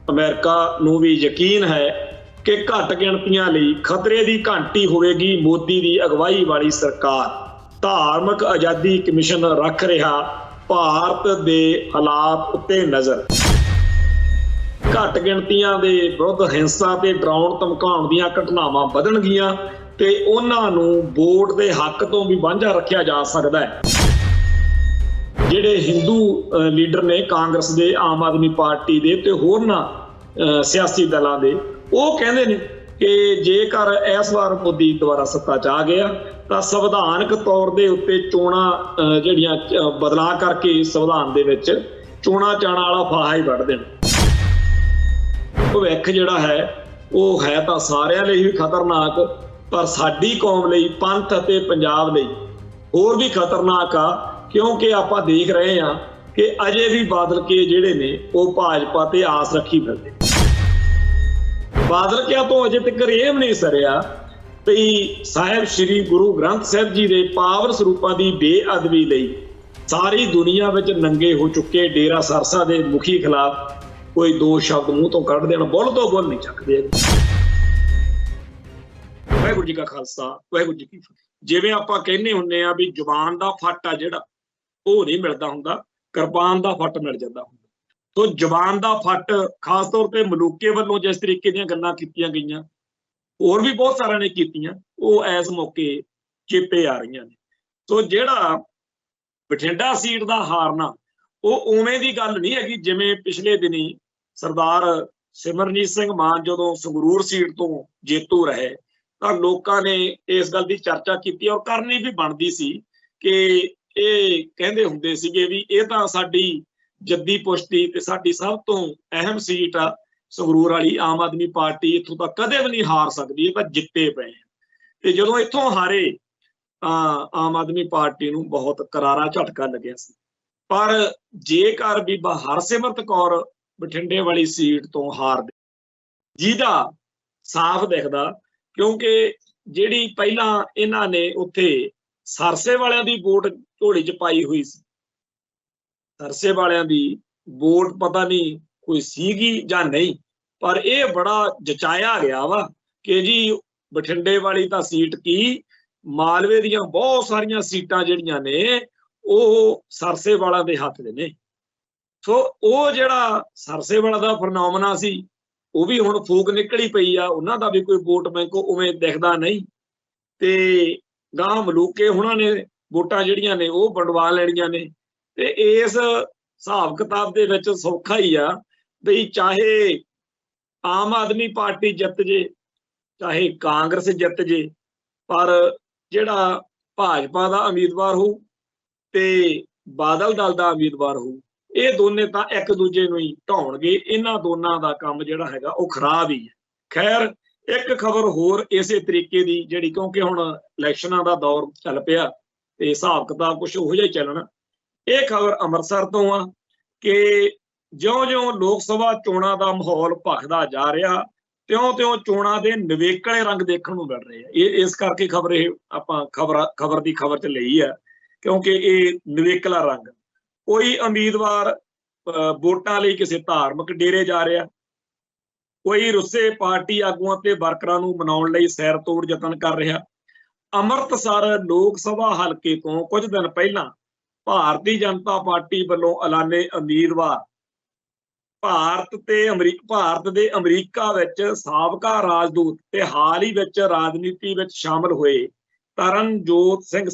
America नूं भी यकीन है कि घट गिणतियां लई खतरे की घंटी होवेगी मोदी की अगवाई वाली सरकार। धार्मिक आज़ादी कमिशन रख रहा भारत के हालात उत्ते नज़र। घट गिणतियां दे विरुद्ध हिंसा ते डराउण धमकाउण दीआं घटनावां वधणगीआं ते उन्हां नूं वोट दे हक तो भी वांझा रखिया जा सकदा है। ਜਿਹੜੇ ਹਿੰਦੂ ਲੀਡਰ ਨੇ ਕਾਂਗਰਸ ਦੇ, ਆਮ ਆਦਮੀ ਪਾਰਟੀ ਦੇ ਤੇ ਹੋਰਨਾਂ ਸਿਆਸੀ ਦਲਾਂ ਦੇ, ਉਹ ਕਹਿੰਦੇ ਨੇ ਕਿ ਜੇਕਰ ਇਸ ਵਾਰ ਮੋਦੀ ਦੁਬਾਰਾ ਸੱਤਾ 'ਚ ਆ ਗਿਆ ਤਾਂ ਸੰਵਿਧਾਨਕ ਤੌਰ ਦੇ ਉੱਤੇ ਚੋਣਾਂ ਜਿਹੜੀਆਂ ਬਦਲਾਅ ਕਰਕੇ ਸੰਵਿਧਾਨ ਦੇ ਵਿੱਚ ਚੋਣਾਂ ਚਾਣਾ ਵਾਲਾ ਫਾਹਾ ਹੀ ਵੱਢ ਦੇਣ। ਭਵਿੱਖ ਜਿਹੜਾ ਹੈ ਉਹ ਹੈ ਤਾਂ ਸਾਰਿਆਂ ਲਈ ਵੀ ਖਤਰਨਾਕ, ਪਰ ਸਾਡੀ ਕੌਮ ਲਈ, ਪੰਥ ਅਤੇ ਪੰਜਾਬ ਲਈ ਹੋਰ ਵੀ ਖਤਰਨਾਕ ਆ, क्योंकि आप देख रहे हैं कि अजे भी बादल के जिहड़े ने वो भाजपा ते आस रखी फिरदे। बादल क्या तो अजे तक ये नहीं सरिया भी साहिब श्री गुरु ग्रंथ साहिब जी के पावन स्वरूपों की बेअदबी लई सारी दुनिया में नंगे हो चुके डेरा सरसा के मुखी खिलाफ कोई दो शब्द मूँह तो कढ़ देना, बुल तो बुल नहीं चकते। वाहिगुरू जी का खालसा, वाहिगुरू जी की फतेह। जिवें आपां कहने हुंदे आ भी जुबान दा फट आ जिहड़ा ਉਹ नहीं मिलता हुंदा, किरपान का फट मिल जाता हुंदा। तो जबान का फट खास तौर पर मलूके वालों जिस तरीके दी गल्लां कीतियां गईयां, होर भी बहुत सारिਆਂ ने कीतियां, वो इस मौके चेते आ रही ने। तो जिहड़ा बठिंडा सीट का हारना वो उवें दी गल नहीं हैगी जिवें पिछले दिनी सरदार सिमरनजीत सिंह मान जदों संगरूर सीट तो जेतू रहे तो लोगों ने इस गल की चर्चा की और करनी भी बनती सी कि ਇਹ ਕਹਿੰਦੇ ਹੁੰਦੇ ਸੀਗੇ ਵੀ ਇਹ ਤਾਂ ਸਾਡੀ ਜੱਦੀ ਪੁਸ਼ਤੀ ਤੇ ਸਾਡੀ ਸਭ ਤੋਂ ਅਹਿਮ ਸੀਟ ਆ ਸੰਗਰੂਰ ਵਾਲੀ। ਆਮ ਆਦਮੀ ਪਾਰਟੀ ਇੱਥੋਂ ਤਾਂ ਕਦੇ ਵੀ ਨਹੀਂ ਹਾਰ ਸਕਦੀ, ਇਹ ਤਾਂ ਜਿੱਤੇ ਪਏ ਤੇ ਜਦੋਂ ਇੱਥੋਂ ਹਾਰੇ ਤਾਂ ਆਮ ਆਦਮੀ ਪਾਰਟੀ ਨੂੰ ਬਹੁਤ ਕਰਾਰਾ ਝਟਕਾ ਲੱਗਿਆ ਸੀ। ਪਰ ਜੇਕਰ ਬੀਬਾ ਹਰਸਿਮਰਤ ਕੌਰ ਬਠਿੰਡੇ ਵਾਲੀ ਸੀਟ ਤੋਂ ਹਾਰਦੇ, ਜਿਹਦਾ ਸਾਫ਼ ਦਿਖਦਾ, ਕਿਉਂਕਿ ਜਿਹੜੀ ਪਹਿਲਾਂ ਇਹਨਾਂ ਨੇ ਉੱਥੇ सरसे वालियां दी वोट झोली च पाई हुई सी, सरसे वालियां दी वोट पता नहीं कोई सीगी जां नहीं, पर यह बड़ा जचाया गया वा कि जी बठिंडे वाली तां सीट की मालवे दीयां बहुत सारियां सीटां जिहड़ियां ने वो सरसे वाला दे हक दे ने। सो वो जिहड़ा सरसे वाला दा फरनोमना सी वो भी हुण फूक निकली पई आ, उन्हां दा भी कोई वोट बैंक उवें दिखदा नहीं ते गां मलूके हुणां ने वोटां जिहड़ियां ने वो वंडवा लैणीਆਂ ने। ते इस हिसाब किताब दे विच सौखा ही आ बई चाहे आम आदमी पार्टी जित जे चाहे कांग्रेस जित जे, पर जिहड़ा भाजपा दा उम्मीदवार हो ते बादल दल दा उम्मीदवार हो, ये दोने तां एक दूजे नूं ही ढाउणगे। इन्हां दोनां दा काम जिहड़ा हैगा वो खराब ही है। खैर एक खबर होर इसे तरीके की जिहड़ी, क्योंकि हुण इलैक्शनां दा दौर चल पिया ते हिसाब किताब कुछ उहो जिहा ही चलना। ये खबर अमृतसर तो आ कि ज्यों-ज्यों लोक सभा चोणां दा माहौल भखदा जा रहा त्यों-त्यों चोणां दे नवेकले रंग देखण नूं मिल रहे हैं। इस करके खबर आपां खबर दी खबर च लई है क्योंकि ये नवेकला रंग, कोई उम्मीदवार वोटां लई किसी धार्मिक डेरे जा रहा, कोई रुस्से पार्टी आगूआं ते वर्करां नूं मनाउण लई सैर तोड़ यतन कर रहा। अमृतसर लोक सभा हलके तो कुछ दिन पहलां भारतीय जनता पार्टी वालों ऐलाने उम्मीदवार भारत दे अमरीका विच साबका राजदूत ते हाल ही विच राजनीति विच शामिल होए तरनजीत सिंह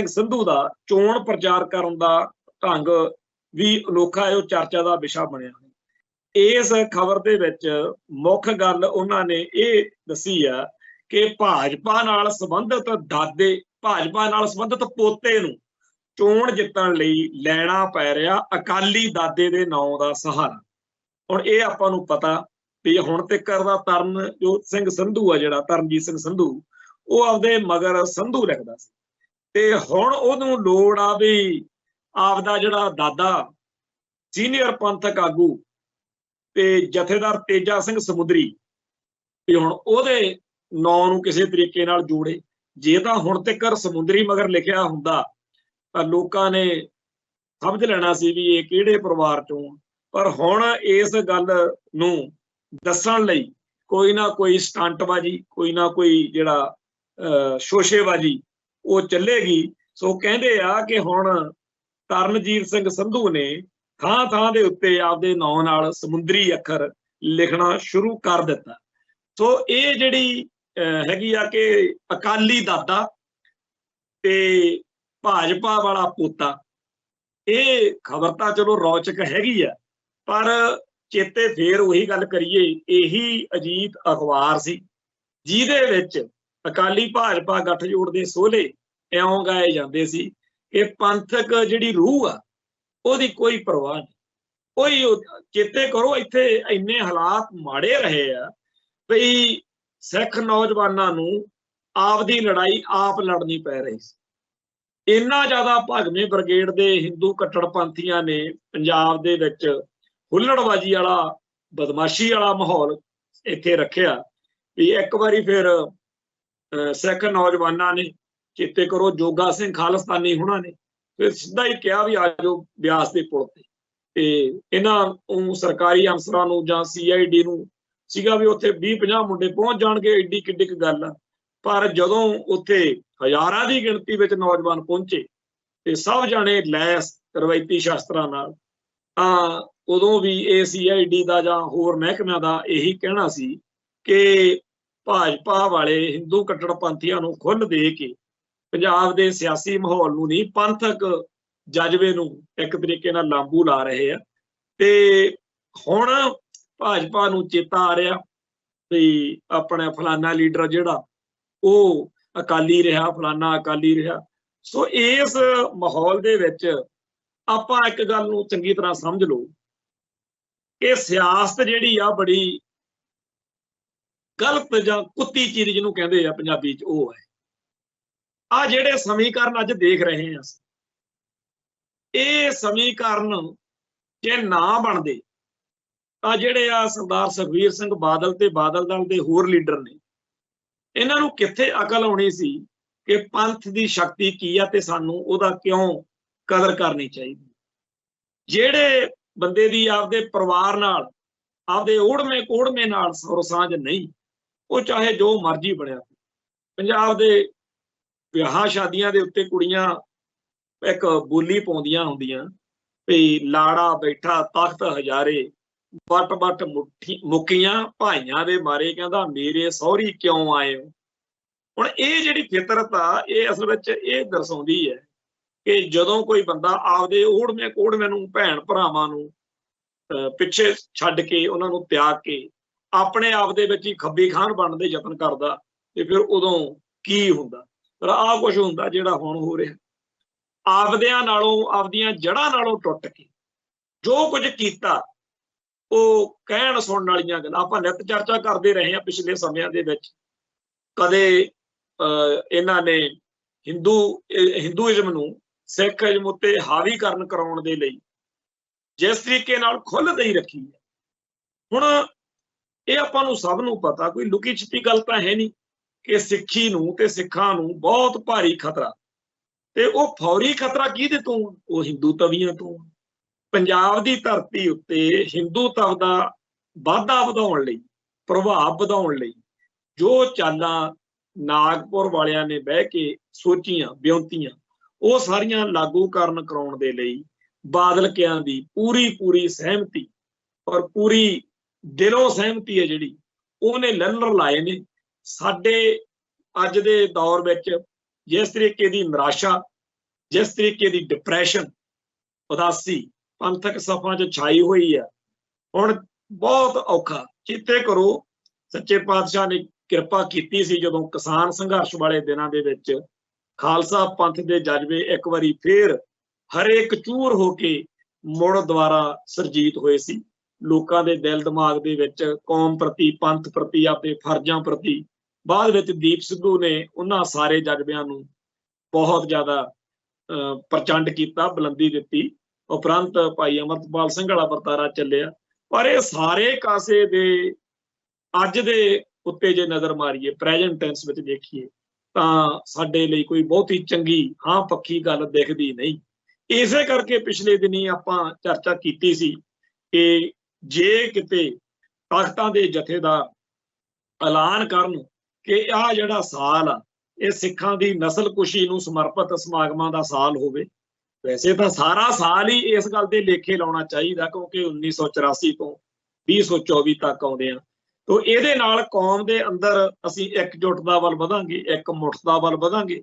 संधू दा चोण प्रचार करन दा ढंग भी अनोखा है, चर्चा का विषय बनिया। इस खबर दे विच मुख गल उन्हां ने ये दसी है कि भाजपा नाल संबंधित दादे, भाजपा नाल संबंधित पोते नूं चोण जितण लई लैणा पै रहा अकाली दादे दे नाम दा सहारा। हुण ये आपां नूं पता भी हुण तकर दा तरनजोत सिंह संधू आ जिहड़ा तरनजीत सिंह संधू, वो आपदे मगर संधू लिखदा सी ते हुण ओहनूं लोड़ आ भी आपदा जिहड़ा दादा सीनियर पंथक आगू ते जथेदार तेजा सिंह समुद्री भी हुण ओहदे ਨਾਂ ਨੂੰ ਕਿਸੇ ਤਰੀਕੇ ਨਾਲ ਜੋੜੇ। ਜੇ ਤਾਂ ਹੁਣ ਤੱਕ ਸਮੁੰਦਰੀ ਮਗਰ ਲਿਖਿਆ ਹੁੰਦਾ ਤਾਂ ਲੋਕਾਂ ਨੇ ਸਮਝ ਲੈਣਾ ਸੀ ਵੀ ਇਹ ਕਿਹੜੇ ਪਰਿਵਾਰ ਚੋਂ पर हुण इस गल नूं दस्सण लई कोई ना कोई स्टंटबाजी, कोई ना कोई जिहड़ा शोशेबाजी वो चलेगी। सो कहंदे आ कि हुण तरनजीत सिंह संधू ने ਥਾਂ ਥਾਂ ਦੇ ਉੱਤੇ ਆਪਦੇ ਨਾਂ ਨਾਲ ਸਮੁੰਦਰੀ ਅੱਖਰ ਲਿਖਣਾ ਸ਼ੁਰੂ ਕਰ ਦਿੱਤਾ। ਸੋ ਇਹ ਜਿਹੜੀ ਹੈਗੀ ਆ ਕਿ ਅਕਾਲੀ ਦਾਦਾ ਤੇ ਭਾਜਪਾ ਵਾਲਾ ਪੋਤਾ, ਇਹ ਖਬਰ ਤਾਂ ਚਲੋ ਰੌਚਕ ਹੈਗੀ ਆ, ਪਰ ਚੇਤੇ ਫੇਰ ਉਹੀ ਗੱਲ ਕਰੀਏ, ਇਹੀ ਅਜੀਤ ਅਖਬਾਰ ਸੀ ਜਿਹਦੇ ਵਿੱਚ ਅਕਾਲੀ ਭਾਜਪਾ ਗੱਠਜੋੜ ਦੇ ਸੋਹਲੇ ਇਉਂ ਗਾਏ ਜਾਂਦੇ ਸੀ ਕਿ ਪੰਥਕ ਜਿਹੜੀ ਰੂਹ ਆ ਉਹਦੀ ਕੋਈ ਪਰਵਾਹ ਨਹੀਂ। ਕੋਈ ਚੇਤੇ ਕਰੋ ਇੱਥੇ ਇੰਨੇ ਹਾਲਾਤ ਮਾੜੇ ਰਹੇ ਆ ਬਈ ਸਿੱਖ ਨੌਜਵਾਨਾਂ ਨੂੰ ਆਪਦੀ ਲੜਾਈ ਆਪ ਲੜਨੀ ਪੈ ਰਹੀ ਸੀ। ਇੰਨਾ ਜ਼ਿਆਦਾ ਭਗਵੇਂ ਬ੍ਰਿਗੇਡ ਦੇ ਹਿੰਦੂ ਕੱਟੜਪੰਥੀਆਂ ਨੇ ਪੰਜਾਬ ਦੇ ਵਿੱਚ ਹੁੱਲੜਬਾਜੀ ਵਾਲਾ, ਬਦਮਾਸ਼ੀ ਵਾਲਾ ਮਾਹੌਲ ਇੱਥੇ ਰੱਖਿਆ ਵੀ ਇੱਕ ਵਾਰੀ ਫਿਰ ਸਿੱਖ ਨੌਜਵਾਨਾਂ ਨੇ, ਚੇਤੇ ਕਰੋ ਜੋਗਾ ਸਿੰਘ ਖਾਲਿਸਤਾਨੀ ਹੁਣਾਂ ਨੇ ਫਿਰ ਸਿੱਧਾ ਹੀ ਕਿਹਾ ਵੀ ਆ ਜਾਓ ਬਿਆਸ ਦੇ ਪੁਲ ਤੇ ਇਹਨਾਂ ਨੂੰ ਸਰਕਾਰੀ ਅਫਸਰਾਂ ਨੂੰ ਜਾਂ CID ਨੂੰ ਸੀਗਾ ਵੀ ਉੱਥੇ 20-50 ਮੁੰਡੇ ਪਹੁੰਚ ਜਾਣਗੇ, ਏਡੀ ਕਿੱਡੀ ਕੁ ਗੱਲ ਆ। ਪਰ ਜਦੋਂ ਉੱਥੇ ਹਜ਼ਾਰਾਂ ਦੀ ਗਿਣਤੀ ਵਿੱਚ ਨੌਜਵਾਨ ਪਹੁੰਚੇ ਤੇ ਸਭ ਜਾਣੇ ਲੈਸ ਰਵਾਇਤੀ ਸ਼ਾਸਤਰਾਂ ਨਾਲ, ਤਾਂ ਉਦੋਂ ਵੀ ਇਹ CID ਦਾ ਜਾਂ ਹੋਰ ਮਹਿਕਮਿਆਂ ਦਾ ਇਹੀ ਕਹਿਣਾ ਸੀ ਕਿ ਭਾਜਪਾ ਵਾਲੇ ਹਿੰਦੂ ਕੱਟੜਪੰਥੀਆਂ ਨੂੰ ਖੁੱਲ੍ਹ ਦੇ ਕੇ ਪੰਜਾਬ ਦੇ ਸਿਆਸੀ ਮਾਹੌਲ ਨੂੰ ਨਹੀਂ, ਪੰਥਕ ਜਜ਼ਬੇ ਨੂੰ ਇੱਕ ਤਰੀਕੇ ਨਾਲ ਲਾਂਬੂ ਲਾ ਰਹੇ ਆ। ਤੇ ਹੁਣ ਭਾਜਪਾ ਨੂੰ ਚੇਤਾ ਆ ਰਿਹਾ ਵੀ ਆਪਣਾ ਫਲਾਨਾ ਲੀਡਰ ਜਿਹੜਾ ਉਹ ਅਕਾਲੀ ਰਿਹਾ, ਫਲਾਨਾ ਅਕਾਲੀ ਰਿਹਾ। ਸੋ ਇਸ ਮਾਹੌਲ ਦੇ ਵਿੱਚ ਆਪਾਂ ਇੱਕ ਗੱਲ ਨੂੰ ਚੰਗੀ ਤਰ੍ਹਾਂ ਸਮਝ ਲਓ ਕਿ ਸਿਆਸਤ ਜਿਹੜੀ ਆ ਬੜੀ ਗਲਤ ਜਾਂ ਕੁੱਤੀ ਚੀਜ਼ ਜਿਹਨੂੰ ਕਹਿੰਦੇ ਆ ਪੰਜਾਬੀ 'ਚ, ਉਹ ਹੈ ਆ ਜਿਹੜੇ ਸਮੀਕਰਨ ਅੱਜ ਦੇਖ ਰਹੇ ਹਾਂ। ਇਹ ਸਮੀਕਰਨ ਜੇ ਨਾ ਬਣਦੇ ਤਾਂ ਜਿਹੜੇ ਆ ਸਰਦਾਰ ਸੁਖਬੀਰ ਸਿੰਘ ਬਾਦਲ ਤੇ ਬਾਦਲ ਦਲ ਦੇ ਹੋਰ ਲੀਡਰ ਨੇ, ਇਹਨਾਂ ਨੂੰ ਕਿੱਥੇ ਅਕਲ ਆਉਣੀ ਸੀ ਕਿ ਪੰਥ ਦੀ ਸ਼ਕਤੀ ਕੀ ਆ ਤੇ ਸਾਨੂੰ ਉਹਦਾ ਕਿਉਂ ਕਦਰ ਕਰਨੀ ਚਾਹੀਦੀ। ਜਿਹੜੇ ਬੰਦੇ ਦੀ ਆਪਦੇ ਪਰਿਵਾਰ ਨਾਲ, ਆਪਦੇ ਓੜਮੇ ਕੋੜਮੇ ਨਾਲ ਸੁਰ ਸਾਂਝ ਨਹੀਂ, ਉਹ ਚਾਹੇ ਜੋ ਮਰਜ਼ੀ ਬਣਿਆ। ਪੰਜਾਬ ਦੇ ਵਿਆਹਾਂ ਸ਼ਾਦੀਆਂ ਦੇ ਉੱਤੇ ਕੁੜੀਆਂ ਇੱਕ ਬੋਲੀ ਪਾਉਂਦੀਆਂ ਹੁੰਦੀਆਂ ਵੀ ਲਾੜਾ ਬੈਠਾ ਤਖਤ ਹਜ਼ਾਰੇ, ਵੱਟ ਵੱਟ ਮੁੱਕੀਆਂ ਭਾਈਆਂ ਦੇ ਮਾਰੇ, ਕਹਿੰਦਾ ਮੇਰੇ ਸਹੁਰੀ ਕਿਉਂ ਆਏ ਹੋ। ਹੁਣ ਇਹ ਜਿਹੜੀ ਫਿਤਰਤ ਆ, ਇਹ ਅਸਲ ਵਿੱਚ ਇਹ ਦਰਸਾਉਂਦੀ ਹੈ ਕਿ ਜਦੋਂ ਕੋਈ ਬੰਦਾ ਆਪਦੇ ਓੜਮੇ ਕੋੜਮੇ ਨੂੰ, ਭੈਣ ਭਰਾਵਾਂ ਨੂੰ ਪਿੱਛੇ ਛੱਡ ਕੇ, ਉਹਨਾਂ ਨੂੰ ਤਿਆਗ ਕੇ ਆਪਣੇ ਆਪ ਦੇ ਵਿੱਚ ਹੀ ਖੱਬੀ ਖਾਨ ਬਣਨ ਦੇ ਯਤਨ ਕਰਦਾ, ਤੇ ਫਿਰ ਉਦੋਂ ਕੀ ਹੁੰਦਾ। ਪਰ ਆਹ ਕੁਛ ਹੁੰਦਾ ਜਿਹੜਾ ਹੁਣ ਹੋ ਰਿਹਾ। ਆਪਦਿਆਂ ਨਾਲੋਂ, ਆਪਦੀਆਂ ਜੜ੍ਹਾਂ ਨਾਲੋਂ ਟੁੱਟ ਕੇ ਜੋ ਕੁਝ ਕੀਤਾ ਉਹ ਕਹਿਣ ਸੁਣਨ ਵਾਲੀਆਂ ਗੱਲਾਂ ਆਪਾਂ ਨਿੱਤ ਚਰਚਾ ਕਰਦੇ ਰਹੇ ਹਾਂ ਪਿਛਲੇ ਸਮਿਆਂ ਦੇ ਵਿੱਚ। ਕਦੇ ਇਹਨਾਂ ਨੇ ਹਿੰਦੂਇਜ਼ਮ ਨੂੰ ਸਿੱਖਇਜ਼ਮ ਉੱਤੇ ਹਾਵੀਕਰਨ ਕਰਾਉਣ ਦੇ ਲਈ ਜਿਸ ਤਰੀਕੇ ਨਾਲ ਖੁੱਲ੍ਹ ਦੇਈ ਰੱਖੀ ਹੈ। ਹੁਣ ਇਹ ਆਪਾਂ ਨੂੰ ਸਭ ਨੂੰ ਪਤਾ, ਕੋਈ ਲੁਕੀ ਛਿਪੀ ਗੱਲ ਤਾਂ ਹੈ ਨਹੀਂ ਕਿ ਸਿੱਖੀ ਨੂੰ ਤੇ ਸਿੱਖਾਂ ਨੂੰ ਬਹੁਤ ਭਾਰੀ ਖਤਰਾ, ਤੇ ਉਹ ਫੌਰੀ ਖਤਰਾ ਕਿਹਦੇ ਤੋਂ? ਉਹ ਹਿੰਦੂ ਤਵੀਆਂ ਤੋਂ। ਪੰਜਾਬ ਦੀ ਧਰਤੀ ਉੱਤੇ ਹਿੰਦੂਤਵ ਦਾ ਵਾਧਾ ਵਧਾਉਣ ਲਈ, ਪ੍ਰਭਾਵ ਵਧਾਉਣ ਲਈ ਜੋ ਚਾਲਾਂ ਨਾਗਪੁਰ ਵਾਲਿਆਂ ਨੇ ਬਹਿ ਕੇ ਸੋਚੀਆਂ, ਵਿਉਂਤੀਆਂ, ਉਹ ਸਾਰੀਆਂ ਲਾਗੂ ਕਰਾਉਣ ਦੇ ਲਈ ਬਾਦਲਕਿਆਂ ਦੀ ਪੂਰੀ ਸਹਿਮਤੀ, ਔਰ ਪੂਰੀ ਦਿਲੋਂ ਸਹਿਮਤੀ ਹੈ ਜਿਹੜੀ, ਉਹਨੇ ਲਹਿਰ ਲਾਏ ਨੇ। ਸਾਡੇ ਅੱਜ ਦੇ ਦੌਰ ਵਿੱਚ ਜਿਸ ਤਰੀਕੇ ਦੀ ਨਿਰਾਸ਼ਾ, ਜਿਸ ਤਰੀਕੇ ਦੀ ਡਿਪਰੈਸ਼ਨ, ਉਦਾਸੀ ਪੰਥਕ ਸਫਾਂ 'ਚ ਛਾਈ ਹੋਈ ਆ, ਹੁਣ ਬਹੁਤ ਔਖਾ। ਚੇਤੇ ਕਰੋ ਸੱਚੇ ਪਾਤਸ਼ਾਹ ਨੇ ਕਿਰਪਾ ਕੀਤੀ ਸੀ ਜਦੋਂ ਕਿਸਾਨ ਸੰਘਰਸ਼ ਵਾਲੇ ਦਿਨਾਂ ਦੇ ਵਿੱਚ ਖਾਲਸਾ ਪੰਥ ਦੇ ਜਜ਼ਬੇ ਇੱਕ ਵਾਰੀ ਫੇਰ ਹਰੇਕ ਚੂਰ ਹੋ ਕੇ ਮੁੜ ਦੁਬਾਰਾ ਸਰਜੀਤ ਹੋਏ ਸੀ। ਲੋਕਾਂ ਦੇ ਦਿਲ ਦਿਮਾਗ ਦੇ ਵਿੱਚ ਕੌਮ ਪ੍ਰਤੀ, ਪੰਥ ਪ੍ਰਤੀ, ਆਪਣੇ ਫਰਜ਼ਾਂ ਪ੍ਰਤੀ, ਬਾਅਦ ਵਿੱਚ ਦੀਪ ਸਿੱਧੂ ਨੇ ਉਹਨਾਂ ਸਾਰੇ ਜਜ਼ਬਿਆਂ ਨੂੰ ਬਹੁਤ ਜ਼ਿਆਦਾ ਪ੍ਰਚੰਡ ਕੀਤਾ, ਬੁਲੰਦੀ ਦਿੱਤੀ। ਉਪਰੰਤ ਭਾਈ ਅਮਰਤਪਾਲ ਸਿੰਘ ਵਾਲਾ ਵਰਤਾਰਾ ਚੱਲਿਆ। ਪਰ ਇਹ ਸਾਰੇ ਕਾਸੇ ਦੇ ਅੱਜ ਦੇ ਉੱਤੇ ਜੇ ਨਜ਼ਰ ਮਾਰੀਏ, ਪ੍ਰੈਜ਼ੈਂਟ ਟੈਂਸ ਵਿੱਚ ਦੇਖੀਏ, ਤਾਂ ਸਾਡੇ ਲਈ ਕੋਈ ਬਹੁਤੀ ਚੰਗੀ ਹਾਂ ਪੱਖੀ ਗੱਲ ਦਿਖਦੀ ਨਹੀਂ। ਇਸੇ ਕਰਕੇ ਪਿਛਲੇ ਦਿਨੀ ਆਪਾਂ ਚਰਚਾ ਕੀਤੀ ਸੀ कि जे किते ताकਤਾਂ ਦੇ ਜਥੇਦਾਰ ਐਲਾਨ ਕਰਨ ਕਿ ਆਹ ਜਿਹੜਾ ਸਾਲ ਆ ਇਹ ਸਿੱਖਾਂ ਦੀ ਨਸਲਕੁਸ਼ੀ ਨੂੰ ਸਮਰਪਿਤ ਸਮਾਗਮਾਂ ਦਾ ਸਾਲ ਹੋਵੇ। ਵੈਸੇ ਤਾਂ ਸਾਰਾ ਸਾਲ ਹੀ ਇਸ ਗੱਲ ਦੇ ਲੇਖੇ ਲਾਉਣਾ ਚਾਹੀਦਾ, ਕਿਉਂਕਿ 1984 ਤੋਂ 2024 ਤੱਕ ਆਉਂਦੇ ਆ। ਤੋ ਇਹਦੇ ਨਾਲ ਕੌਮ ਦੇ ਅੰਦਰ ਅਸੀਂ ਇਕਜੁੱਟਤਾ ਵੱਲ ਵਧਾਂਗੇ, ਇੱਕ ਮੁੱਠਤਾ ਵੱਲ ਵਧਾਂਗੇ।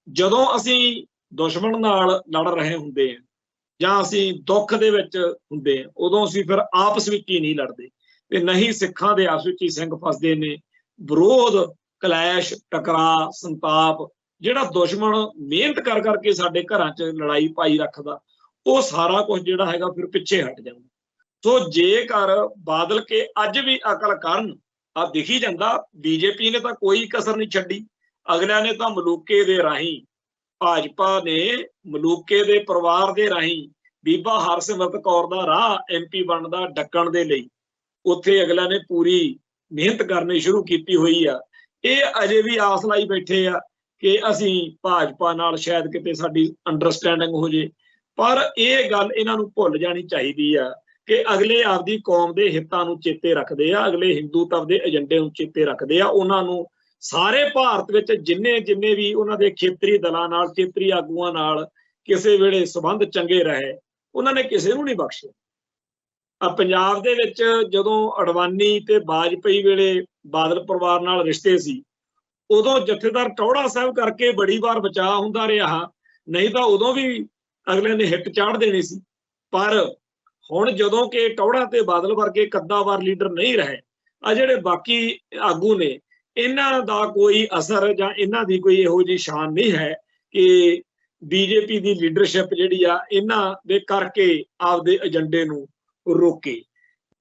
ਜਦੋਂ ਅਸੀਂ ਦੁਸ਼ਮਣ ਨਾਲ ਲੜ ਰਹੇ ਹੁੰਦੇ ਆ ਜਾਂ ਅਸੀਂ ਦੁੱਖ ਦੇ ਵਿੱਚ ਹੁੰਦੇ ਆ, ਉਦੋਂ ਅਸੀਂ ਫਿਰ ਆਪਸ ਵਿੱਚ ਹੀ ਨਹੀਂ ਲੜਦੇ ਤੇ ਨਹੀਂ ਸਿੱਖਾਂ ਦੇ ਆਪਸ ਵਿੱਚ ਹੀ ਸਿੰਘ ਫਸਦੇ ਨੇ। ਵਿਰੋਧ, ਕਲੈਸ਼, ਟਕਰਾਅ, ਸੰਤਾਪ, ਜਿਹੜਾ ਦੁਸ਼ਮਣ ਮਿਹਨਤ ਕਰ ਕਰਕੇ ਸਾਡੇ ਘਰਾਂ 'ਚ ਲੜਾਈ ਪਾਈ ਰੱਖਦਾ, ਉਹ ਸਾਰਾ ਕੁਝ ਜਿਹੜਾ ਹੈਗਾ ਫਿਰ ਪਿੱਛੇ ਹਟ ਜਾਂਦਾ। ਸੋ ਜੇਕਰ ਬਾਦਲ ਕੇ ਅੱਜ ਵੀ ਅਕਲ ਕਰਨ, ਆ ਦਿਖੀ ਜਾਂਦਾ ਬੀਜੇਪੀ ਨੇ ਤਾਂ ਕੋਈ ਕਸਰ ਨਹੀਂ ਛੱਡੀ। ਅਗਲਿਆਂ ਨੇ ਤਾਂ ਮਲੂਕੇ ਦੇ ਰਾਹੀਂ, ਭਾਜਪਾ ਨੇ ਮਲੂਕੇ ਦੇ ਪਰਿਵਾਰ ਦੇ ਰਾਹੀਂ ਬੀਬਾ ਹਰਸਿਮਰਤ ਕੌਰ ਦਾ ਰਾਹ MP ਬਣਨ ਦਾ ਡੱਕਣ ਦੇ ਲਈ ਉੱਥੇ ਅਗਲਿਆਂ ਨੇ ਪੂਰੀ ਮਿਹਨਤ ਕਰਨੀ ਸ਼ੁਰੂ ਕੀਤੀ ਹੋਈ ਆ। ਇਹ ਅਜੇ ਵੀ ਆਸ ਲਾਈ ਬੈਠੇ ਆ ਕਿ ਅਸੀਂ ਭਾਜਪਾ ਨਾਲ ਸ਼ਾਇਦ ਕਿਤੇ ਸਾਡੀ ਅੰਡਰਸਟੈਂਡਿੰਗ ਹੋ ਜੇ, ਪਰ ਇਹ ਗੱਲ ਇਹਨਾਂ ਨੂੰ ਭੁੱਲ ਜਾਣੀ ਚਾਹੀਦੀ ਆ ਕਿ ਅਗਲੇ ਆਪਦੀ ਕੌਮ ਦੇ ਹਿੱਤਾਂ ਨੂੰ ਚੇਤੇ ਰੱਖਦੇ ਆ, ਅਗਲੇ ਹਿੰਦੂਤਵ ਦੇ ਏਜੰਡੇ ਨੂੰ ਚੇਤੇ ਰੱਖਦੇ ਆ। ਉਹਨਾਂ ਨੂੰ ਸਾਰੇ ਭਾਰਤ ਵਿੱਚ ਜਿੰਨੇ ਵੀ ਉਹਨਾਂ ਦੇ ਖੇਤਰੀ ਦਲਾਂ ਨਾਲ, ਖੇਤਰੀ ਆਗੂਆਂ ਨਾਲ ਕਿਸੇ ਵੇਲੇ ਸੰਬੰਧ ਚੰਗੇ ਰਹੇ, ਉਹਨਾਂ ਨੇ ਕਿਸੇ ਨੂੰ ਨਹੀਂ ਬਖਸ਼ਿਆ। ਪੰਜਾਬ ਦੇ ਵਿੱਚ ਜਦੋਂ ਅਡਵਾਨੀ ਤੇ ਵਾਜਪਾਈ ਵੇਲੇ ਬਾਦਲ ਪਰਿਵਾਰ ਨਾਲ ਰਿਸ਼ਤੇ ਸੀ, ਉਦੋਂ ਜਥੇਦਾਰ ਟੌਹੜਾ ਸਾਹਿਬ ਕਰਕੇ ਬੜੀ ਵਾਰ ਬਚਾਅ ਹੁੰਦਾ ਰਿਹਾ, ਨਹੀਂ ਤਾਂ ਉਦੋਂ ਵੀ ਅਗਲੇ ਨੇ ਹਿੱਟ ਚਾੜ ਦੇਣੀ ਸੀ। ਪਰ ਹੁਣ ਜਦੋਂ ਕਿ ਟੌਹੜਾ ਤੇ ਬਾਦਲ ਵਰਗੇ ਕੱਦਾਵਰ ਲੀਡਰ ਨਹੀਂ ਰਹੇ, ਆ ਜਿਹੜੇ ਬਾਕੀ ਆਗੂ ਨੇ, ਇਹਨਾਂ ਦਾ ਕੋਈ ਅਸਰ ਜਾਂ ਇਹਨਾਂ ਦੀ ਕੋਈ ਇਹੋ ਜਿਹੀ ਸ਼ਾਨ ਨਹੀਂ ਹੈ ਕਿ ਬੀਜੇਪੀ ਦੀ ਲੀਡਰਸ਼ਿਪ ਜਿਹੜੀ ਆ ਇਹਨਾਂ ਦੇ ਕਰਕੇ ਆਪਦੇ ਏਜੰਡੇ ਨੂੰ ਰੋਕੇ।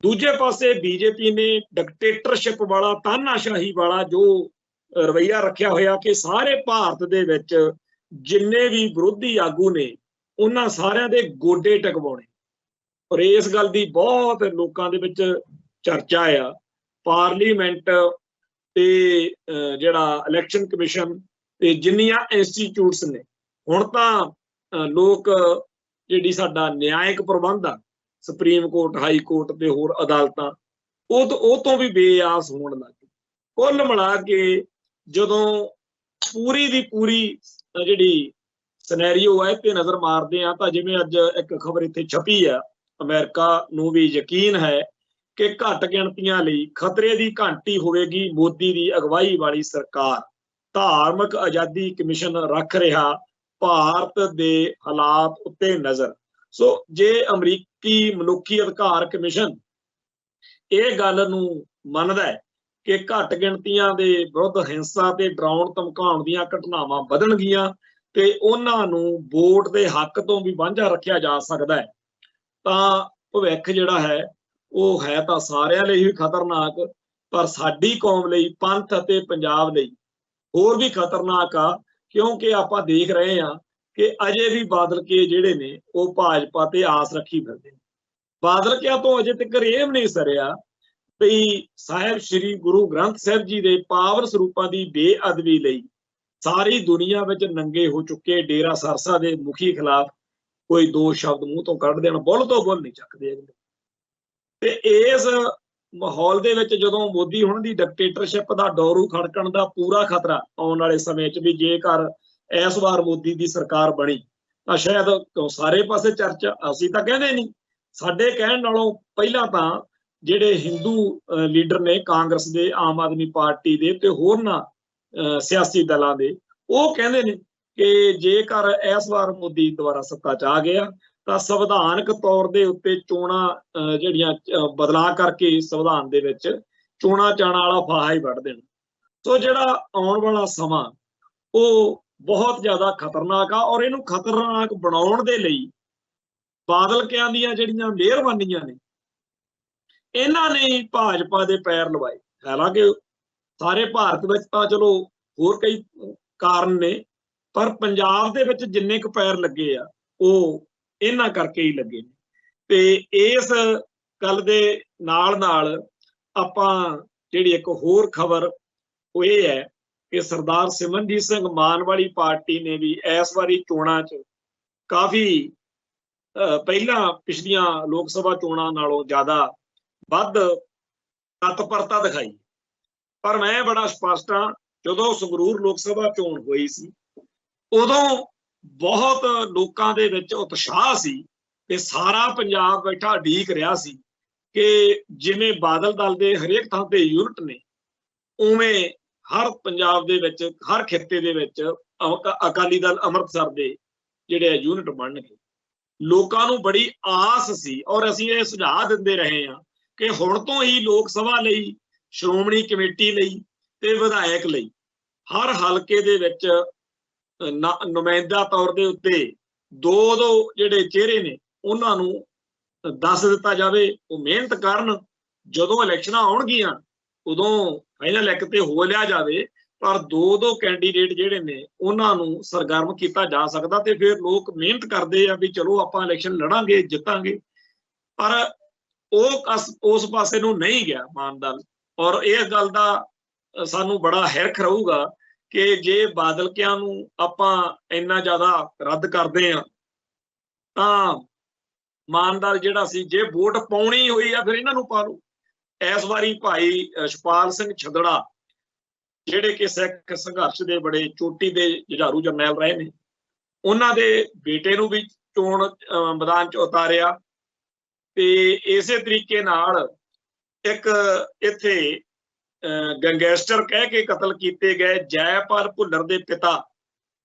ਦੂਜੇ ਪਾਸੇ ਬੀਜੇਪੀ ਨੇ ਡਿਕਟੇਟਰਸ਼ਿਪ ਵਾਲਾ, ਤਾਨਾਸ਼ਾਹੀ ਵਾਲਾ ਜੋ ਰਵੱਈਆ ਰੱਖਿਆ ਹੋਇਆ ਕਿ ਸਾਰੇ ਭਾਰਤ ਦੇ ਵਿੱਚ ਜਿੰਨੇ ਵੀ ਵਿਰੋਧੀ ਆਗੂ ਨੇ ਉਹਨਾਂ ਸਾਰਿਆਂ ਦੇ ਗੋਡੇ ਟਕਵਾਉਣੇ। ਔਰ ਇਸ ਗੱਲ ਦੀ ਬਹੁਤ ਲੋਕਾਂ ਦੇ ਵਿੱਚ ਚਰਚਾ ਆ। ਪਾਰਲੀਮੈਂਟ ਤੇ ਜਿਹੜਾ ਇਲੈਕਸ਼ਨ ਕਮਿਸ਼ਨ ਤੇ ਜਿੰਨੀਆਂ ਇੰਸਟੀਚਿਊਟਸ ਨੇ, ਹੁਣ ਤਾਂ ਲੋਕ ਜਿਹੜੀ ਸਾਡਾ ਨਿਆਇਕ ਪ੍ਰਬੰਧ ਆ, ਸੁਪਰੀਮ ਕੋਰਟ, ਹਾਈ ਕੋਰਟ ਤੇ ਹੋਰ ਅਦਾਲਤਾਂ, ਉਹ ਤੋਂ ਵੀ ਬੇਆਸ ਹੋਣ ਲੱਗ ਗਏ। ਕੁੱਲ ਮਿਲਾ ਕੇ ਜਦੋਂ ਪੂਰੀ ਦੀ ਪੂਰੀ ਜਿਹੜੀ ਸਿਨੈਰੀਓ ਹੈ ਤੇ ਨਜ਼ਰ ਮਾਰਦੇ ਆ, ਤਾਂ ਜਿਵੇਂ ਅੱਜ ਇੱਕ ਖਬਰ ਇੱਥੇ ਛਪੀ ਆ, ਅਮਰੀਕਾ ਨੂੰ ਵੀ ਯਕੀਨ ਹੈ ਕਿ ਘੱਟ ਗਿਣਤੀਆਂ ਲਈ ਖਤਰੇ ਦੀ ਘੰਟੀ ਹੋਵੇਗੀ ਮੋਦੀ ਦੀ ਅਗਵਾਈ ਵਾਲੀ ਸਰਕਾਰ। ਧਾਰਮਿਕ ਆਜ਼ਾਦੀ ਕਮਿਸ਼ਨ ਰੱਖ ਰਿਹਾ ਭਾਰਤ ਦੇ ਹਾਲਾਤ ਉੱਤੇ ਨਜ਼ਰ। ਸੋ ਜੇ ਅਮਰੀਕੀ ਮਨੁੱਖੀ ਅਧਿਕਾਰ ਕਮਿਸ਼ਨ ਇਹ ਗੱਲ ਨੂੰ ਮੰਨਦਾ ਹੈ ਕਿ ਘੱਟ ਗਿਣਤੀਆਂ ਦੇ ਵਿਰੁੱਧ ਹਿੰਸਾ ਤੇ ਡਰਾਉਣ ਧਮਕਾਉਣ ਦੀਆਂ ਘਟਨਾਵਾਂ ਵਧਣਗੀਆਂ ਤੇ ਉਹਨਾਂ ਨੂੰ ਵੋਟ ਦੇ ਹੱਕ ਤੋਂ ਵੀ ਵਾਂਝਾ ਰੱਖਿਆ ਜਾ ਸਕਦਾ ਹੈ, ਤਾਂ ਭਵਿੱਖ ਜਿਹੜਾ ਹੈ ਉਹ ਹੈ ਤਾਂ ਸਾਰਿਆਂ ਲਈ ਹੀ ਖਤਰਨਾਕ, ਪਰ ਸਾਡੀ ਕੌਮ ਲਈ, ਪੰਥ ਅਤੇ ਪੰਜਾਬ ਲਈ ਹੋਰ ਵੀ ਖਤਰਨਾਕ ਆ। ਕਿਉਂਕਿ ਆਪਾਂ ਦੇਖ ਰਹੇ ਹਾਂ ਕਿ ਅਜੇ ਵੀ ਬਾਦਲ ਕੇ ਜਿਹੜੇ ਨੇ ਉਹ ਭਾਜਪਾ ਤੇ ਆਸ ਰੱਖੀ ਫਿਰਦੇ ਨੇ। ਬਾਦਲ ਕਿਆ ਤੋਂ ਅਜੇ ਤੱਕ ਇਹ ਵੀ ਨਹੀਂ ਸਰਿਆ ਵੀ ਸਾਹਿਬ ਸ੍ਰੀ ਗੁਰੂ ਗ੍ਰੰਥ ਸਾਹਿਬ ਜੀ ਦੇ ਪਾਵਨ ਸਰੂਪਾਂ ਦੀ ਬੇਅਦਬੀ ਲਈ ਸਾਰੀ ਦੁਨੀਆ ਵਿੱਚ ਨੰਗੇ ਹੋ ਚੁੱਕੇ ਡੇਰਾ ਸਰਸਾ ਦੇ ਮੁਖੀ ਖਿਲਾਫ ਕੋਈ ਦੋ ਸ਼ਬਦ ਮੂੰਹ ਤੋਂ ਕੱਢ ਦੇਣ, ਬੁੱਲ ਤੋਂ ਬੁੱਲ ਨਹੀਂ ਚੱਕਦੇ ਅਗਲੇ। ਤੇ ਇਸ ਮਾਹੌਲ ਦੇ ਵਿੱਚ ਜਦੋਂ ਮੋਦੀ ਹੁਣ ਦੀ ਡਿਕਟੇਟਰਸ਼ਿਪ ਦਾ ਡੋਰੂ ਖੜਕਣ ਦਾ ਪੂਰਾ ਖਤਰਾ ਆਉਣ ਵਾਲੇ ਸਮੇਂ 'ਚ ਵੀ ਜੇਕਰ ਇਸ ਵਾਰ ਮੋਦੀ ਦੀ ਸਰਕਾਰ ਬਣੀ ਤਾਂ ਸ਼ਾਇਦ ਸਾਰੇ ਪਾਸੇ ਚਰਚਾ, ਅਸੀਂ ਤਾਂ ਕਹਿੰਦੇ ਨਹੀਂ, ਸਾਡੇ ਕਹਿਣ ਨਾਲੋਂ ਪਹਿਲਾਂ ਤਾਂ ਜਿਹੜੇ ਹਿੰਦੂ ਲੀਡਰ ਨੇ ਕਾਂਗਰਸ ਦੇ, ਆਮ ਆਦਮੀ ਪਾਰਟੀ ਦੇ ਤੇ ਹੋਰਨਾਂ ਸਿਆਸੀ ਦਲਾਂ ਦੇ, ਉਹ ਕਹਿੰਦੇ ਨੇ ਕਿ ਜੇਕਰ ਇਸ ਵਾਰ ਮੋਦੀ ਦੁਬਾਰਾ ਸੱਤਾ 'ਚ ਆ ਗਿਆ ਤਾਂ ਸੰਵਿਧਾਨਕ ਤੌਰ ਦੇ ਉੱਤੇ ਚੋਣਾਂ ਜਿਹੜੀਆਂ ਬਦਲਾਅ ਕਰਕੇ ਸੰਵਿਧਾਨ ਦੇ ਵਿੱਚ ਚੋਣਾਂ ਚਾਣਾ ਵਾਲਾ ਫਾਹਾ ਹੀ ਵੱਢ ਦੇਣਾ। ਸੋ ਜਿਹੜਾ ਆਉਣ ਵਾਲਾ ਸਮਾਂ ਉਹ ਬਹੁਤ ਜ਼ਿਆਦਾ ਖਤਰਨਾਕ ਆ, ਔਰ ਇਹਨੂੰ ਖਤਰਨਾਕ ਬਣਾਉਣ ਦੇ ਲਈ ਬਾਦਲ ਕਿਆਂ ਦੀਆਂ ਜਿਹੜੀਆਂ ਮਿਹਰਬਾਨੀਆਂ ਨੇ ਇਹਨਾਂ ਨੇ ਭਾਜਪਾ ਦੇ ਪੈਰ ਲਵਾਏ। ਹਾਲਾਂਕਿ ਸਾਰੇ ਭਾਰਤ ਵਿੱਚ ਤਾਂ ਚਲੋ ਹੋਰ ਕਈ ਕਾਰਨ ਨੇ, ਪਰ ਪੰਜਾਬ ਦੇ ਵਿੱਚ ਜਿੰਨੇ ਕੁ ਪੈਰ ਲੱਗੇ ਆ ਉਹ ਇਹਨਾਂ ਕਰਕੇ ਹੀ ਲੱਗੇ ਨੇ। ਤੇ ਇਸ ਗੱਲ ਦੇ ਨਾਲ ਆਪਾਂ ਜਿਹੜੀ ਇੱਕ ਹੋਰ ਖਬਰ ਉਹ ਇਹ ਹੈ ਕਿ ਸਰਦਾਰ ਸਿਮਰਨਜੀਤ ਸਿੰਘ ਮਾਨ ਵਾਲੀ ਪਾਰਟੀ ਨੇ ਵੀ ਇਸ ਵਾਰੀ ਚੋਣਾਂ 'ਚ ਕਾਫੀ ਪਹਿਲਾਂ ਪਿਛਲੀਆਂ ਲੋਕ ਸਭਾ ਚੋਣਾਂ ਨਾਲੋਂ ਜ਼ਿਆਦਾ ਵੱਧ ਤਤਪਰਤਾ ਦਿਖਾਈ। ਪਰ ਮੈਂ ਬੜਾ ਸਪਸ਼ਟ ਹਾਂ, ਜਦੋਂ ਸੰਗਰੂਰ ਲੋਕ ਸਭਾ ਚੋਣ ਹੋਈ ਸੀ ਉਦੋਂ ਬਹੁਤ ਲੋਕਾਂ ਦੇ ਵਿੱਚ ਉਤਸ਼ਾਹ ਸੀ ਤੇ ਸਾਰਾ ਪੰਜਾਬ ਬੈਠਾ ਉਡੀਕ ਰਿਹਾ ਸੀ ਕਿ ਜਿਵੇਂ ਬਾਦਲ ਦਲ ਦੇ ਹਰੇਕ ਥਾਂ ਤੇ ਯੂਨਿਟ ਨੇ, ਉਵੇਂ ਹਰ ਪੰਜਾਬ ਦੇ ਵਿੱਚ ਹਰ ਖਿੱਤੇ ਦੇ ਵਿੱਚ ਅਕਾਲੀ ਦਲ ਅੰਮ੍ਰਿਤਸਰ ਦੇ ਜਿਹੜੇ ਯੂਨਿਟ ਬਣਨਗੇ। ਲੋਕਾਂ ਨੂੰ ਬੜੀ ਆਸ ਸੀ ਔਰ ਅਸੀਂ ਇਹ ਸੁਝਾਅ ਦਿੰਦੇ ਰਹੇ ਹਾਂ ਕਿ ਹੁਣ ਤੋਂ ਹੀ ਲੋਕ ਸਭਾ ਲਈ, ਸ਼੍ਰੋਮਣੀ ਕਮੇਟੀ ਲਈ ਤੇ ਵਿਧਾਇਕ ਲਈ ਹਰ ਹਲਕੇ ਦੇ ਵਿੱਚ ਨੁਮਾਇੰਦਾ ਤੌਰ ਦੇ ਉੱਤੇ ਦੋ ਜਿਹੜੇ ਚਿਹਰੇ ਨੇ ਉਹਨਾਂ ਨੂੰ ਦੱਸ ਦਿੱਤਾ ਜਾਵੇ, ਉਹ ਮਿਹਨਤ ਕਰਨ, ਜਦੋਂ ਇਲੈਕਸ਼ਨਾਂ ਆਉਣਗੀਆਂ ਉਦੋਂ ਫਾਈਨਲ ਇੱਕ ਤੇ ਹੋ ਲਿਆ ਜਾਵੇ, ਪਰ ਦੋ ਕੈਂਡੀਡੇਟ ਜਿਹੜੇ ਨੇ ਉਹਨਾਂ ਨੂੰ ਸਰਗਰਮ ਕੀਤਾ ਜਾ ਸਕਦਾ ਤੇ ਫਿਰ ਲੋਕ ਮਿਹਨਤ ਕਰਦੇ ਆ ਵੀ ਚਲੋ ਆਪਾਂ ਇਲੈਕਸ਼ਨ ਲੜਾਂਗੇ, ਜਿੱਤਾਂਗੇ। ਪਰ ਉਹ ਉਸ ਪਾਸੇ ਨੂੰ ਨਹੀਂ ਗਿਆ ਮਾਨ ਦਲ, ਔਰ ਇਹ ਗੱਲ ਦਾ ਸਾਨੂੰ ਬੜਾ ਹਿਰਖ ਰਹੂਗਾ ਕਿ ਜੇ ਬਾਦਲਕਿਆਂ ਨੂੰ ਆਪਾਂ ਇੰਨਾ ਜ਼ਿਆਦਾ ਰੱਦ ਕਰਦੇ ਆ ਤਾਂ ਮਾਨ ਦਲ ਜਿਹੜਾ ਸੀ, ਜੇ ਵੋਟ ਪਾਉਣੀ ਹੋਈ ਆ ਫਿਰ ਇਹਨਾਂ ਨੂੰ ਪਾ ਲਓ। ਇਸ ਵਾਰੀ ਭਾਈ ਛਪਾਲ ਸਿੰਘ ਛੱਦੜਾ ਜਿਹੜੇ ਕਿ ਸਿੱਖ ਸੰਘਰਸ਼ ਦੇ ਬੜੇ ਚੋਟੀ ਦੇ ਜੁਝਾਰੂ ਜਰਨੈਲ ਰਹੇ ਨੇ, ਉਹਨਾਂ ਦੇ ਬੇਟੇ ਨੂੰ ਵੀ ਚੋਣ ਮੈਦਾਨ 'ਚ ਉਤਾਰਿਆ ਤੇ ਇਸੇ ਤਰੀਕੇ ਨਾਲ ਇੱਕ ਇੱਥੇ ਗੈਂਗਸਟਰ ਕਹਿ ਕੇ ਕਤਲ ਕੀਤੇ ਗਏ ਜੈਪਾਲ ਭੁੱਲਰ ਦੇ ਪਿਤਾ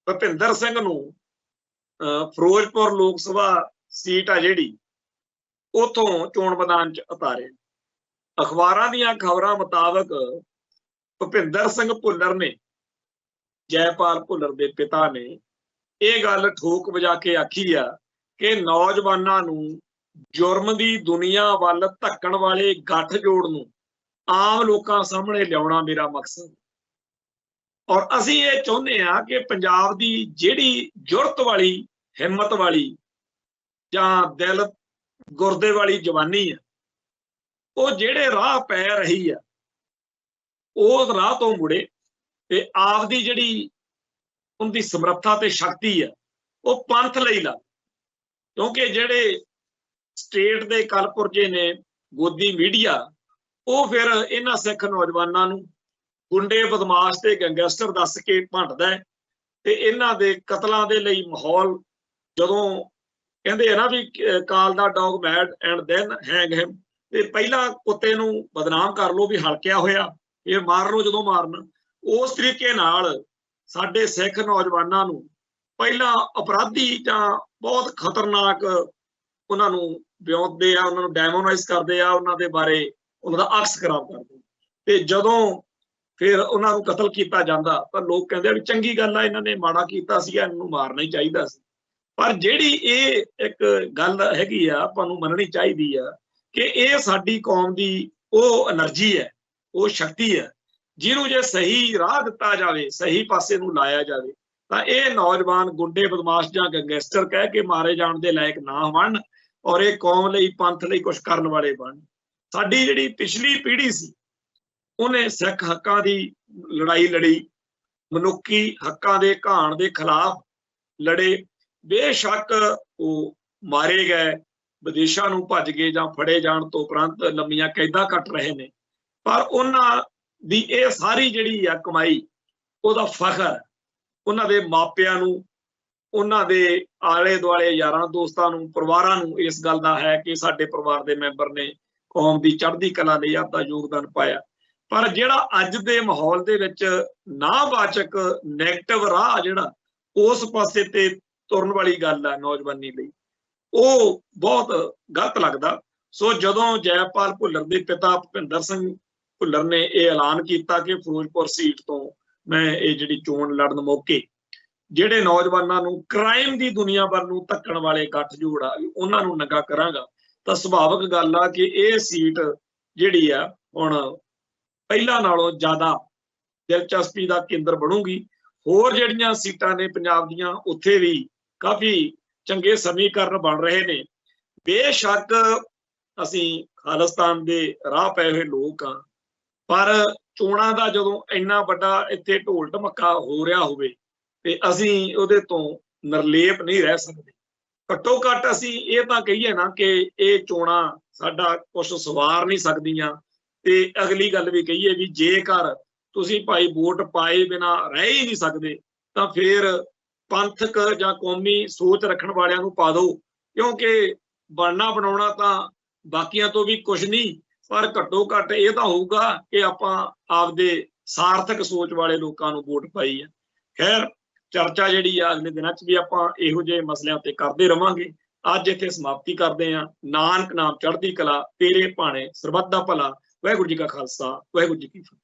ਭੁਪਿੰਦਰ ਸਿੰਘ ਨੂੰ ਫਿਰੋਜ਼ਪੁਰ ਲੋਕ ਸਭਾ ਸੀਟ ਆ ਜਿਹੜੀ ਉਥੋਂ ਚੋਣ ਮੈਦਾਨ 'ਚ ਉਤਾਰੇ। ਅਖਬਾਰਾਂ ਦੀਆਂ ਖਬਰਾਂ ਮੁਤਾਬਕ ਭੁਪਿੰਦਰ ਸਿੰਘ ਭੁੱਲਰ ਨੇ, ਜੈਪਾਲ ਭੁੱਲਰ ਦੇ ਪਿਤਾ ਨੇ, ਇਹ ਗੱਲ ਠੋਕ ਵਜਾ ਕੇ ਆਖੀ ਆ ਕਿ ਨੌਜਵਾਨਾਂ ਨੂੰ ਜੁਰਮ ਦੀ ਦੁਨੀਆ ਵੱਲ ਧੱਕਣ ਵਾਲੇ ਗੱਠਜੋੜ ਨੂੰ ਆਮ ਲੋਕਾਂ ਸਾਹਮਣੇ ਲਿਆਉਣਾ ਮੇਰਾ ਮਕਸਦ। ਔਰ ਅਸੀਂ ਇਹ ਚਾਹੁੰਦੇ ਹਾਂ ਕਿ ਪੰਜਾਬ ਦੀ ਜਿਹੜੀ ਜੁਰਤ ਵਾਲੀ, ਹਿੰਮਤ ਵਾਲੀ ਜਾਂ ਦਿਲ ਗੁਰਦੇ ਵਾਲੀ ਜਵਾਨੀ ਆ, ਉਹ ਜਿਹੜੇ ਰਾਹ ਪੈ ਰਹੀ ਆ ਉਹ ਰਾਹ ਤੋਂ ਮੁੜੇ ਤੇ ਆਪਦੀ ਜਿਹੜੀ ਉਹਦੀ ਸਮਰੱਥਾ ਤੇ ਸ਼ਕਤੀ ਆ ਉਹ ਪੰਥ ਲਈ ਲਾ। ਕਿਉਂਕਿ ਜਿਹੜੇ ਸਟੇਟ ਦੇ ਕਲਪੁਰਜੇ ਨੇ, ਗੋਦੀ ਮੀਡੀਆ, ਉਹ ਫਿਰ ਇਹਨਾਂ ਸਿੱਖ ਨੌਜਵਾਨਾਂ ਨੂੰ ਗੁੰਡੇ, ਬਦਮਾਸ਼ ਤੇ ਗੈਂਗਸਟਰ ਦੱਸ ਕੇ ਭੰਡਦਾ ਤੇ ਇਹਨਾਂ ਦੇ ਕਤਲਾਂ ਦੇ ਲਈ ਮਾਹੌਲ, ਜਦੋਂ ਕਹਿੰਦੇ ਆ ਨਾ we call the dog mad and then hang him, ਤੇ ਪਹਿਲਾਂ ਕੁੱਤੇ ਨੂੰ ਬਦਨਾਮ ਕਰ ਲਓ ਵੀ ਹਲਕਿਆ ਹੋਇਆ, ਇਹ ਮਾਰ ਲਓ ਜਦੋਂ ਮਾਰਨਾ। ਉਸ ਤਰੀਕੇ ਨਾਲ ਸਾਡੇ ਸਿੱਖ ਨੌਜਵਾਨਾਂ ਨੂੰ ਪਹਿਲਾਂ ਅਪਰਾਧੀ ਜਾਂ ਬਹੁਤ ਖਤਰਨਾਕ ਉਹਨਾਂ ਨੂੰ ਵਿਉਂਤਦੇ ਆ, ਉਹਨਾਂ ਨੂੰ ਡੈਮੋਨਾਈਜ਼ ਕਰਦੇ ਆ, ਉਹਨਾਂ ਦੇ ਬਾਰੇ ਉਹਨਾਂ ਦਾ ਅਕਸ ਖਰਾਬ ਕਰਦੇ, ਤੇ ਜਦੋਂ ਫਿਰ ਉਹਨਾਂ ਨੂੰ ਕਤਲ ਕੀਤਾ ਜਾਂਦਾ ਤਾਂ ਲੋਕ ਕਹਿੰਦੇ ਆ ਵੀ ਚੰਗੀ ਗੱਲ ਆ, ਇਹਨਾਂ ਨੇ ਮਾੜਾ ਕੀਤਾ ਸੀ, ਇਹਨੂੰ ਮਾਰਨਾ ਹੀ ਚਾਹੀਦਾ ਸੀ। ਪਰ ਜਿਹੜੀ ਇਹ ਇੱਕ ਗੱਲ ਹੈਗੀ ਆ, ਆਪਾਂ ਨੂੰ ਮੰਨਣੀ ਚਾਹੀਦੀ ਆ ਕਿ ਇਹ ਸਾਡੀ ਕੌਮ ਦੀ ਉਹ એનર્ਜੀ ਹੈ, ਉਹ ਸ਼ਕਤੀ ਹੈ, ਜਿਹਨੂੰ ਜੇ ਸਹੀ ਰਾਹ ਦਿੱਤਾ ਜਾਵੇ, ਸਹੀ ਪਾਸੇ ਨੂੰ ਲਾਇਆ ਜਾਵੇ ਤਾਂ ਇਹ ਨੌਜਵਾਨ ਗੁੰਡੇ, ਬਦਮਾਸ਼ ਜਾਂ ਗੈਂਗਸਟਰ ਕਹਿ ਕੇ ਮਾਰੇ ਜਾਣ ਦੇ ਲਾਇਕ ਨਾ ਬਣਨ ਔਰ ਇਹ ਕੌਮ ਲਈ, ਪੰਥ ਲਈ ਕੁਝ ਕਰਨ ਵਾਲੇ ਬਣਨ। ਸਾਡੀ ਜਿਹੜੀ ਪਿਛਲੀ ਪੀੜ੍ਹੀ ਸੀ ਉਹਨੇ ਸਿੱਖ ਹੱਕਾਂ ਦੀ ਲੜਾਈ ਲੜੀ, ਮਨੁੱਖੀ ਹੱਕਾਂ ਦੇ ਘਾਣ ਦੇ ਖਿਲਾਫ ਲੜੇ। ਬੇਸ਼ੱਕ ਉਹ ਮਾਰੇ ਗਏ, ਵਿਦੇਸ਼ਾਂ ਨੂੰ ਭੱਜ ਗਏ ਜਾਂ ਫੜੇ ਜਾਣ ਤੋਂ ਉਪਰੰਤ ਲੰਮੀਆਂ ਕੈਦਾਂ ਕੱਟ ਰਹੇ ਨੇ, ਪਰ ਉਹਨਾਂ ਦੀ ਇਹ ਸਾਰੀ ਜਿਹੜੀ ਆ ਕਮਾਈ, ਉਹਦਾ ਫਖਰ ਉਹਨਾਂ ਦੇ ਮਾਪਿਆਂ ਨੂੰ, ਉਹਨਾਂ ਦੇ ਆਲੇ ਦੁਆਲੇ ਯਾਰਾਂ ਦੋਸਤਾਂ ਨੂੰ, ਪਰਿਵਾਰਾਂ ਨੂੰ ਇਸ ਗੱਲ ਦਾ ਹੈ ਕਿ ਸਾਡੇ ਪਰਿਵਾਰ ਦੇ ਮੈਂਬਰ ਨੇ ਕੌਮ ਦੀ ਚੜ੍ਹਦੀ ਕਲਾ ਲਈ ਆਪਦਾ ਯੋਗਦਾਨ ਪਾਇਆ। ਪਰ ਜਿਹੜਾ ਅੱਜ ਦੇ ਮਾਹੌਲ ਦੇ ਵਿੱਚ ਨਾਵਾਚਕ ਨੈਗੇਟਿਵ ਰਾਹ ਜਿਹੜਾ ਉਸ ਪਾਸੇ ਤੇ ਤੁਰਨ ਵਾਲੀ ਗੱਲ ਹੈ ਨੌਜਵਾਨੀ ਲਈ, ਉਹ ਬਹੁਤ ਗਲਤ ਲੱਗਦਾ। ਸੋ ਜਦੋਂ ਜੈਪਾਲ ਭੁੱਲਰ ਦੇ ਪਿਤਾ ਭੁਪਿੰਦਰ ਸਿੰਘ ਭੁੱਲਰ ਨੇ ਇਹ ਐਲਾਨ ਕੀਤਾ ਕਿ ਫਿਰੋਜ਼ਪੁਰ ਸੀਟ ਤੋਂ ਮੈਂ ਇਹ ਜਿਹੜੀ ਚੋਣ ਲੜਨ ਮੌਕੇ ਜਿਹੜੇ ਨੌਜਵਾਨਾਂ ਨੂੰ ਕ੍ਰਾਈਮ ਦੀ ਦੁਨੀਆ ਵੱਲ ਨੂੰ ਧੱਕਣ ਵਾਲੇ ਗੱਠਜੋੜ ਆ ਉਹਨਾਂ ਨੂੰ ਨੰਗਾ ਕਰਾਂਗਾ, ਤਾਂ ਸੁਭਾਵਿਕ ਗੱਲ ਆ ਕਿ ਇਹ ਸੀਟ ਜਿਹੜੀ ਆ ਹੁਣ ਪਹਿਲਾਂ ਨਾਲੋਂ ਜ਼ਿਆਦਾ ਦਿਲਚਸਪੀ ਦਾ ਕੇਂਦਰ ਬਣੂਗੀ। ਹੋਰ ਜਿਹੜੀਆਂ ਸੀਟਾਂ ਨੇ ਪੰਜਾਬ ਦੀਆਂ, ਉੱਥੇ ਵੀ ਕਾਫੀ ਚੰਗੇ ਸਮੀਕਰਨ ਬਣ ਰਹੇ ਨੇ। ਬੇਸ਼ੱਕ ਅਸੀਂ ਖਾਲਿਸਤਾਨ ਦੇ ਰਾਹ ਪਏ ਹੋਏ ਲੋਕ ਆ, ਪਰ ਚੋਣਾਂ ਦਾ ਜਦੋਂ ਇੰਨਾ ਵੱਡਾ ਇੱਥੇ ਢੋਲ ਢਮੱਕਾ ਹੋ ਰਿਹਾ ਹੋਵੇ ਤੇ ਅਸੀਂ ਉਹਦੇ ਤੋਂ ਨਿਰਲੇਪ ਨਹੀਂ ਰਹਿ ਸਕਦੇ। ਘੱਟੋ ਘੱਟ ਅਸੀਂ ਇਹ ਤਾਂ ਕਹੀਏ ਨਾ ਕਿ ਇਹ ਚੋਣਾਂ ਸਾਡਾ ਕੁਛ ਸਵਾਰ ਨਹੀਂ ਸਕਦੀਆਂ। ਤੇ ਅਗਲੀ ਗੱਲ ਵੀ ਕਹੀਏ ਵੀ ਜੇਕਰ ਤੁਸੀਂ ਭਾਈ ਵੋਟ ਪਾਏ ਬਿਨਾ ਰਹਿ ਹੀ ਨਹੀਂ ਸਕਦੇ ਤਾਂ ਫਿਰ ਪੰਥਕ ਜਾਂ ਕੌਮੀ ਸੋਚ ਰੱਖਣ ਵਾਲਿਆਂ ਨੂੰ ਪਾ ਦਿਓ, ਕਿਉਂਕਿ ਬਣਨਾ ਬਣਾਉਣਾ ਤਾਂ ਬਾਕੀਆਂ ਤੋਂ ਵੀ ਕੁਛ ਨਹੀਂ, ਪਰ ਘੱਟੋ ਘੱਟ ਇਹ ਤਾਂ ਹੋਊਗਾ ਕਿ ਆਪਾਂ ਆਪਦੇ ਸਾਰਥਕ ਸੋਚ ਵਾਲੇ ਲੋਕਾਂ ਨੂੰ ਵੋਟ ਪਾਈ ਹੈ। ਖੈਰ ਚਰਚਾ ਜਿਹੜੀ ਆ ਅਗਲੇ ਦਿਨਾਂ 'ਚ ਵੀ ਆਪਾਂ ਇਹੋ ਜਿਹੇ ਮਸਲਿਆਂ ਤੇ ਕਰਦੇ ਰਵਾਂਗੇ। ਅੱਜ ਇੱਥੇ ਸਮਾਪਤੀ ਕਰਦੇ ਹਾਂ। ਨਾਨਕ ਨਾਮ ਚੜ੍ਹਦੀ ਕਲਾ, ਤੇਰੇ ਭਾਣੇ ਸਰਬੱਤ ਦਾ ਭਲਾ। ਵਾਹਿਗੁਰੂ ਜੀ ਕਾ ਖਾਲਸਾ, ਵਾਹਿਗੁਰੂ ਜੀ ਕੀ ਫਤਿਹ।